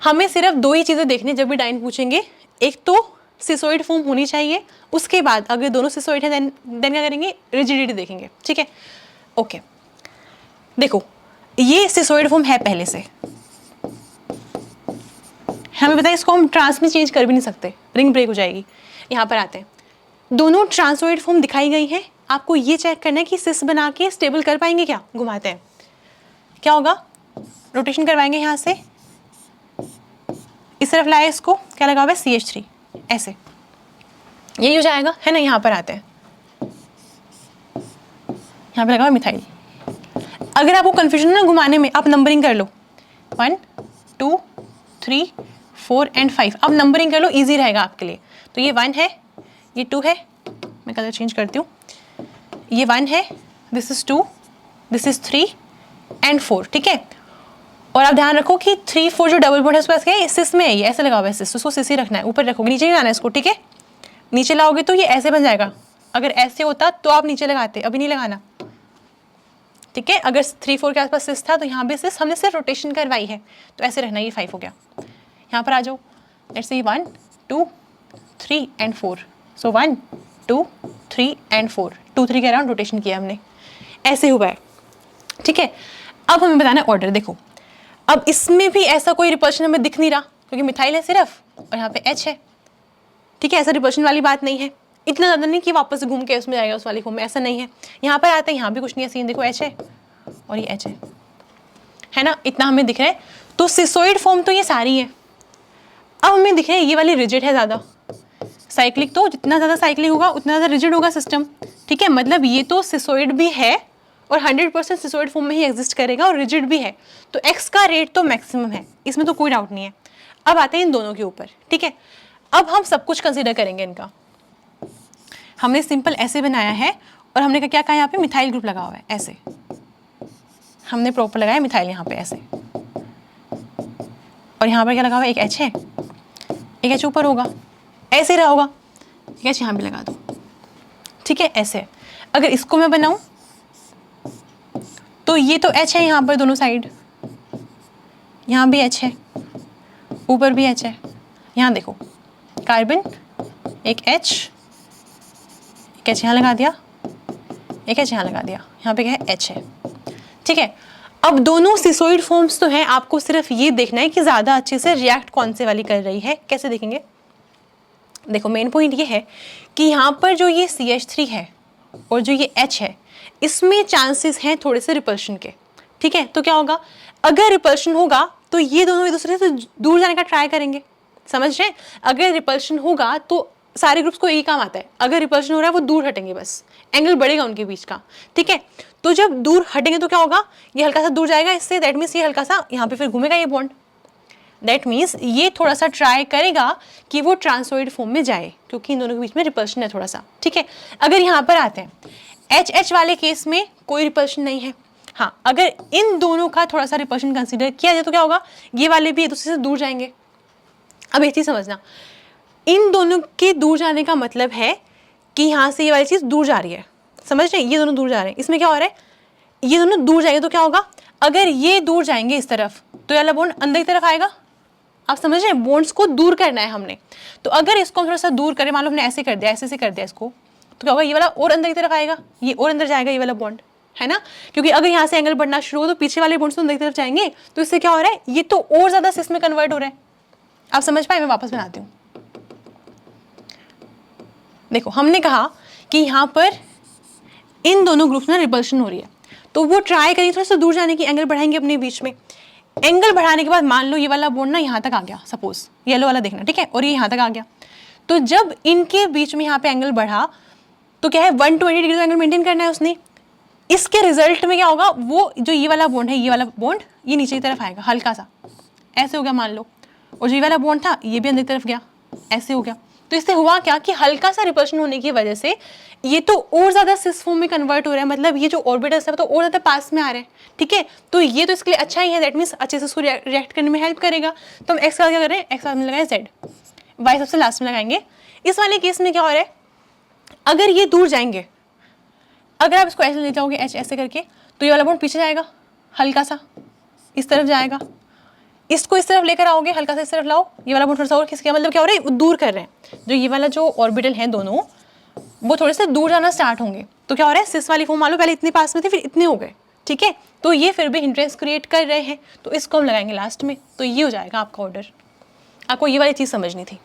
हमें सिर्फ दो ही चीज़ें देखनी जब भी डाइन पूछेंगे, एक तो सिसोइड फॉर्म होनी चाहिए, उसके बाद अगर दोनों सिसोइड है देन क्या करेंगे, रिजिडिटी देखेंगे, ठीक है। ओके, देखो ये सिसोइड फॉर्म है पहले से, हमें पता है इसको हम ट्रांस में चेंज कर भी नहीं सकते, रिंग ब्रेक हो जाएगी। यहाँ पर आते हैं, दोनों ट्रांसोइड फॉर्म दिखाई गई है, आपको ये चेक करना है कि सिस बना के स्टेबल कर पाएंगे क्या। घुमाते हैं, क्या होगा, रोटेशन करवाएंगे यहाँ से, इस तरफ लाए इसको, क्या लगा हुआ है CH3, ऐसे यही हो जाएगा, है ना। यहाँ पर आते हैं, यहाँ पे लगा हुआ मिथाइल। अगर आपको कंफ्यूजन ना घुमाने में, आप नंबरिंग कर लो, 1 2 3 4 एंड 5, अब नंबरिंग कर लो, इजी रहेगा आपके लिए। तो ये 1 है, ये 2 है, मैं कलर चेंज करती हूँ, ये 1 है, this is 2, this is 3 and 4, ठीक है। और आप ध्यान रखो कि 3 4 जो डबल बॉन्ड है उसके पास क्या है, सिस में है, ये ऐसे लगा हुआ है सिस, उसको सिस ही रखना है, ऊपर रखोगे, नीचे नहीं लाना है इसको, ठीक है। नीचे लाओगे तो ये ऐसे बन जाएगा, अगर ऐसे होता तो आप नीचे लगाते, अभी नहीं लगाना, ठीक है। अगर 3 4 के आसपास सिस था तो यहाँ भी सिस, हमने सिर्फ रोटेशन करवाई है, तो ऐसे रखना, ये 5 हो गया। यहाँ पर आ जाओ, let's see 1 2 3 and 4, so 1 2 3 and 4, 2 3 के अराउंड रोटेशन किया हमने, ऐसे हुआ है, ठीक है। अब हमें बताना है ऑर्डर। देखो अब इसमें भी ऐसा कोई रिपल्शन हमें दिख नहीं रहा, क्योंकि मिथाइल है सिर्फ, और यहाँ पे H है, ठीक है। ऐसा रिपल्शन वाली बात नहीं है, इतना ज़्यादा नहीं कि वापस घूम के उसमें जाएगा उस वाली फॉर्म में, ऐसा नहीं है। यहाँ पर आते हैं, यहाँ भी कुछ नहीं है सीन, देखो H है और ये H है ना, इतना हमें दिख रहा है। तो सिसोइड फॉर्म तो ये सारी है। अब हमें दिख रहा है ये वाली रिजिड है ज़्यादा, साइक्लिक तो जितना ज़्यादा साइक्लिक होगा उतना ज़्यादा रिजिड होगा सिस्टम, ठीक है। मतलब ये तो सिसोइड भी है और 100% सिसोइड फॉर्म में ही एग्जिस्ट करेगा और रिजिड भी है, तो X का रेट तो मैक्सिमम है, इसमें तो कोई डाउट नहीं है। अब आते हैं इन दोनों के ऊपर, ठीक है। अब हम सब कुछ कंसीडर करेंगे इनका। हमने सिंपल ऐसे बनाया है और हमने क्या कहा, यहाँ पे मिथाइल ग्रुप लगा हुआ है, ऐसे हमने प्रॉपर लगाया मिथाइल यहाँ पे ऐसे, और यहाँ पर क्या लगा हुआ है, एक H है, एक H ऊपर होगा, ऐसे रहा होगा, एक H यहाँ भी लगा दो, ठीक है। ऐसे अगर इसको मैं बनाऊं तो ये तो H है यहाँ पर दोनों साइड, यहाँ भी H है, ऊपर भी H है। यहाँ देखो कार्बन, एक H, एक H यहाँ लगा दिया, एक H यहाँ लगा दिया, यहाँ पे क्या है, H है, ठीक है। अब दोनों सिसोइड फॉर्म्स तो हैं, आपको सिर्फ ये देखना है कि ज़्यादा अच्छे से रिएक्ट कौन से वाली कर रही है। कैसे देखेंगे, देखो मेन पॉइंट ये है कि यहाँ पर जो ये CH3 है और जो ये H है, इसमें चांसेस हैं थोड़े से रिपल्शन के, ठीक है। तो क्या होगा, अगर रिपल्शन होगा तो ये दोनों एक दूसरे से दूर जाने का ट्राई करेंगे, समझ रहे हैं। अगर रिपल्शन होगा तो सारे ग्रुप्स को एक ही काम आता है, अगर रिपल्शन हो रहा है वो दूर हटेंगे, बस एंगल बढ़ेगा उनके बीच का, ठीक है। तो जब दूर हटेंगे तो क्या होगा, ये हल्का सा दूर जाएगा इससे, दैट मीन्स ये हल्का सा यहाँ पे फिर घूमेगा ये बॉन्ड, दैट मीन्स ये थोड़ा सा ट्राई करेगा कि वो ट्रांसोइड फॉर्म में जाए, क्योंकि इन दोनों के बीच में रिपल्शन है थोड़ा सा, ठीक है। अगर यहाँ पर आते हैं HH वाले केस में कोई रिपल्शन नहीं है। हाँ, अगर इन दोनों का थोड़ा सा रिपल्शन कंसीडर किया जाए तो क्या होगा, ये वाले भी एक दूसरे से दूर जाएंगे। अब एक चीज़ समझना, इन दोनों के दूर जाने का मतलब है कि यहाँ से ये वाली चीज़ दूर जा रही है, समझ रहे हैं, ये दोनों दूर जा रहे हैं। इसमें क्या हो रहा है, ये दोनों दूर जाएंगे तो क्या होगा, अगर ये दूर जाएंगे इस तरफ तो ये वाला बॉन्ड अंदर की तरफ आएगा। आप समझ रहे हैं, बॉन्ड्स को दूर करना है हमने, तो अगर इसको हम थोड़ा सा दूर करें, मान लो हमने ऐसे कर दिया, ऐसे कर दिया इसको, तो क्या होगा, ये वाला और अंदर की तरफ आएगा, ये और अंदर जाएगा ये वाला बॉन्ड, है ना। क्योंकि अगर यहाँ से एंगल बढ़ना शुरू हो तो पीछे वाले बॉन्ड्स तो अंदर की तरफ जाएंगे, तो इससे क्या हो रहा है, ये तो और ज़्यादा सिस में कन्वर्ट हो रहा है। आप समझ पाए, मैं वापस बनाती हूँ। देखो हमने कहा कि यहाँ पर इन दोनों ग्रुप्स में रिपल्शन हो रही है, तो वो ट्राई करेंगे थोड़ा सा दूर जाने की, एंगल बढ़ाएंगे अपने बीच में। एंगल बढ़ाने के बाद मान लो ये वाला बॉन्ड ना यहाँ तक आ गया, सपोज येलो वाला देखना, ठीक है, और ये यहाँ तक आ गया, तो जब इनके बीच में यहाँ पे एंगल बढ़ा तो क्या है 120 डिग्री का एंगल मेंटेन करना है उसने। इसके रिजल्ट में क्या होगा, वो जो ये वाला बॉन्ड है, ये वाला बॉन्ड ये नीचे की तरफ आएगा हल्का सा, ऐसे हो गया मान लो, और जो ये वाला बॉन्ड था ये भी अंदर की तरफ गया, ऐसे हो गया। तो इससे हुआ क्या कि हल्का सा रिपल्शन होने की वजह से ये तो और ज्यादा सिस फॉर्म में कन्वर्ट हो रहा है, मतलब ये जो ऑर्बिटल्स है तो और ज्यादा पास में आ रहे हैं, ठीक है। तो ये तो इसके लिए अच्छा ही है, दैट मीन्स अच्छे से उसको रिएक्ट करने में हेल्प करेगा। तो हम एक्स का क्या कर रहे हैं, एक्स में लगाए जेड, वाई सबसे लास्ट में लगाएंगे। इस वाले केस में क्या हो रहा है, अगर ये दूर जाएंगे, अगर आप इसको ऐसे ले जाओगे एच ऐसे करके, तो ये वाला बॉन्ड पीछे जाएगा, हल्का सा इस तरफ जाएगा, इसको इस तरफ लेकर आओगे, हल्का सा इस तरफ लाओ, ये वाला बॉन्ड थोड़ा सा और खिसका, मतलब क्या हो रहा है, दूर कर रहे हैं। जो ये वाला जो ऑर्बिटल है दोनों, वो थोड़े से दूर जाना स्टार्ट होंगे, तो क्या हो रहा है, सिस वाली फॉर्म मान लो पहले इतने पास में थे फिर इतने हो गए, ठीक है। तो ये फिर भी हिंड्रेंस क्रिएट कर रहे हैं, तो इसको हम लगाएंगे लास्ट में, तो ये हो जाएगा आपका ऑर्डर। आपको ये वाली चीज़ समझनी थी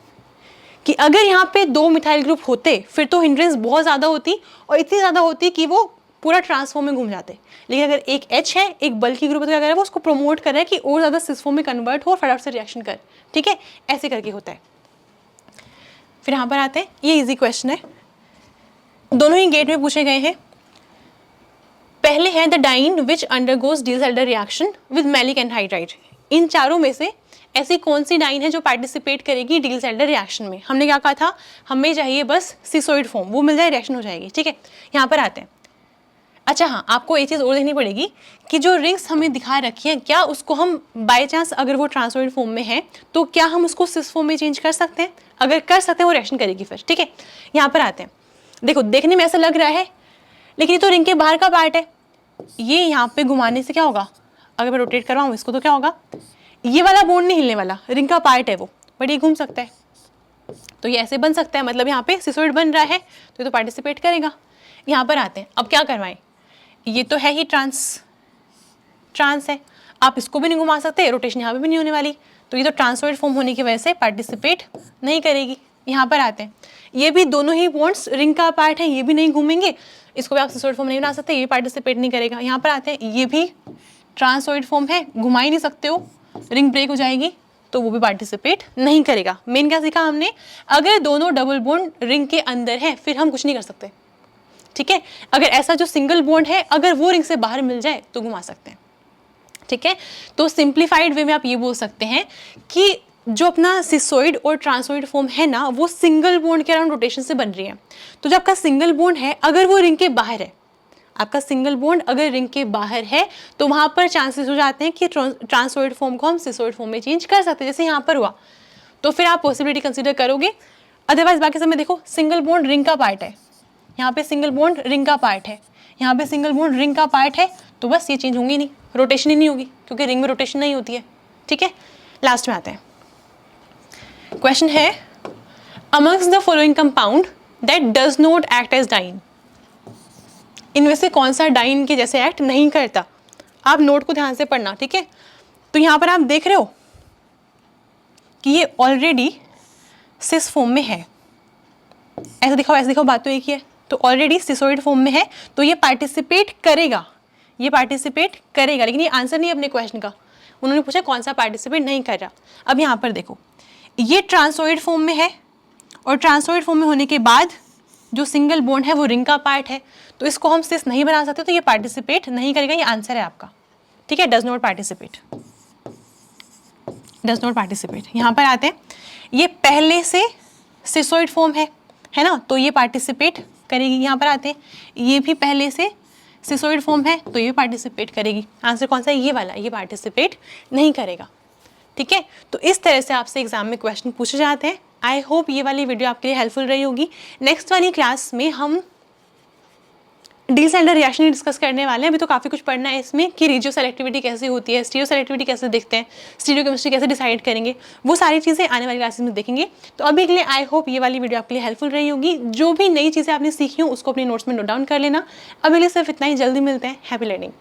कि अगर यहाँ पे 2 मिथाइल ग्रुप होते फिर तो हिंड्रेंस बहुत ज़्यादा होती, और इतनी ज़्यादा होती कि वो पूरा ट्रांसफॉर्म में घूम जाते। लेकिन अगर एक H है, एक बल्कि ग्रुप, तो क्या कर रहा है, वो उसको प्रमोट कर रहा है कि और ज़्यादा सिसफॉर्म में कन्वर्ट हो, फटाफट से रिएक्शन कर, ठीक है, ऐसे करके होता है। फिर यहाँ पर आते हैं, ये इजी क्वेश्चन है, दोनों ही गेट में पूछे गए हैं। पहले है the diene which undergoes Diels Alder reaction with maleic anhydride. इन चारों में से ऐसी कौन सी डाइन है जो पार्टिसिपेट करेगी डिसल्डर रिएक्शन में। हमने क्या कहा था, हमें चाहिए बस सिसोइड फॉर्म, वो मिल जाए रिएक्शन हो जाएगी, ठीक है। यहाँ पर आते हैं, अच्छा हाँ, आपको ये चीज़ और देखनी पड़ेगी कि जो रिंग्स हमें दिखा रखी है, क्या उसको हम बाय चांस अगर वो ट्रांसोइड फॉर्म में है तो क्या हम उसको सिस फॉर्म में चेंज कर सकते हैं। अगर कर सकते हैं वो रिएक्शन करेगी फिर, ठीक है। यहाँ पर आते हैं, देखो देखने में ऐसा लग रहा है लेकिन ये तो रिंग के बाहर का पार्ट है, ये यहाँ पे घुमाने से क्या होगा, अगर मैं रोटेट करवाऊँ इसको तो क्या होगा, ये वाला बॉन्ड नहीं हिलने वाला, रिंग का पार्ट है वो, बट ये घूम सकता है, तो ये ऐसे बन सकता है, मतलब यहाँ पे सिसोइड बन रहा है तो ये तो पार्टिसिपेट करेगा। यहाँ पर आते हैं, अब क्या करवाएं, ये तो है ही ट्रांस है, आप इसको भी नहीं घुमा सकते, रोटेशन यहाँ पे भी नहीं होने वाली, तो ये तो ट्रांसोइड फॉर्म होने की वजह से पार्टिसिपेट नहीं करेगी। यहाँ पर आते हैं, ये भी दोनों ही बॉन्ड्स रिंग का पार्ट है, ये भी नहीं घूमेंगे, इसको भी आप सिसोइड फॉर्म नहीं बना सकते, ये पार्टिसिपेट नहीं करेगा। यहाँ पर आते हैं, ये भी ट्रांसोइड फॉर्म है, घुमा ही नहीं सकते हो, रिंग ब्रेक हो जाएगी, तो वो भी पार्टिसिपेट नहीं करेगा। मेन क्या सीखा हमने, अगर दोनों डबल बॉन्ड रिंग के अंदर है फिर हम कुछ नहीं कर सकते, ठीक है। अगर ऐसा जो सिंगल बॉन्ड है अगर वो रिंग से बाहर मिल जाए तो घुमा सकते हैं, ठीक है। तो सिंप्लीफाइड वे में आप ये बोल सकते हैं कि जो अपना सिसोइड और ट्रांसोइड फॉर्म है ना, वो सिंगल बॉन्ड के अराउंड रोटेशन से बन रही है। तो जो आपका सिंगल बॉन्ड है अगर वो रिंग के बाहर है, आपका सिंगल बॉन्ड अगर रिंग के बाहर है तो वहां पर चांसेस हो जाते हैं कि ट्रांसोइड फॉर्म को हम सिसोइड फॉर्म में चेंज कर सकते हैं, जैसे यहाँ पर हुआ, तो फिर आप पॉसिबिलिटी कंसिडर करोगे। अदरवाइज बाकी समय देखो, सिंगल बॉन्ड रिंग का पार्ट है, यहाँ पे सिंगल बॉन्ड रिंग का पार्ट है, यहाँ पे सिंगल बॉन्ड रिंग का पार्ट है, तो बस ये चेंज होंगी नहीं, रोटेशन ही नहीं होगी, क्योंकि रिंग में रोटेशन नहीं होती है, ठीक है। लास्ट में आते हैं, क्वेश्चन है amongst the following compound that does not act as diene. इनमें से कौन सा डाइन के जैसे एक्ट नहीं करता। आप नोट को ध्यान से पढ़ना, ठीक है। तो यहाँ पर आप देख रहे हो कि ये ऑलरेडी सिस फॉर्म में है, ऐसे दिखाओ ऐसे दिखाओ, बात तो एक ही है, तो ऑलरेडी सिसोइड फॉर्म में है, तो ये पार्टिसिपेट करेगा, ये पार्टिसिपेट करेगा, लेकिन ये आंसर नहीं है अपने क्वेश्चन का, उन्होंने पूछा कौन सा पार्टिसिपेट नहीं कर रहा। अब यहाँ पर देखो, ये ट्रांसोइड फॉर्म में है, और ट्रांसोइड फॉर्म में होने के बाद जो सिंगल बॉन्ड है वो रिंग का पार्ट है, तो इसको हम सिस नहीं बना सकते, तो ये पार्टिसिपेट नहीं करेगा, ये आंसर है आपका, ठीक है। Does not participate, does not participate. यहाँ पर आते हैं, ये पहले से सिसोइड फॉर्म है ना, तो ये पार्टिसिपेट करेगी। यहाँ पर आते हैं, ये भी पहले से सिसोइड फॉर्म है, तो ये पार्टिसिपेट करेगी। आंसर कौन सा है, ये वाला, ये पार्टिसिपेट नहीं करेगा, ठीक है। तो इस तरह से आपसे एग्जाम में क्वेश्चन पूछे जाते हैं। आई होप ये वाली वीडियो आपके लिए हेल्पफुल रही होगी। नेक्स्ट वाली क्लास में हम डिसल्डर रिएक्शन डिस्कस करने वाले हैं। अभी तो काफ़ी कुछ पढ़ना है इसमें कि रेडियो सेलेक्टिविटी कैसे होती है, स्टीरियो सेलेक्टिविटी कैसे देखते हैं, स्टीरियो केमिस्ट्री कैसे डिसाइड करेंगे, वो सारी चीज़ें आने वाली क्लासेस में देखेंगे। तो अभी के लिए आई होप ये वाली वीडियो आपके लिए हेल्पफुल रही होगी। जो भी नई चीज़ें आपने सीखी हो उसको अपने नोट्स में नोट डाउन कर लेना। अभी के लिए सिर्फ इतना ही, जल्दी मिलते हैं। Happy learning.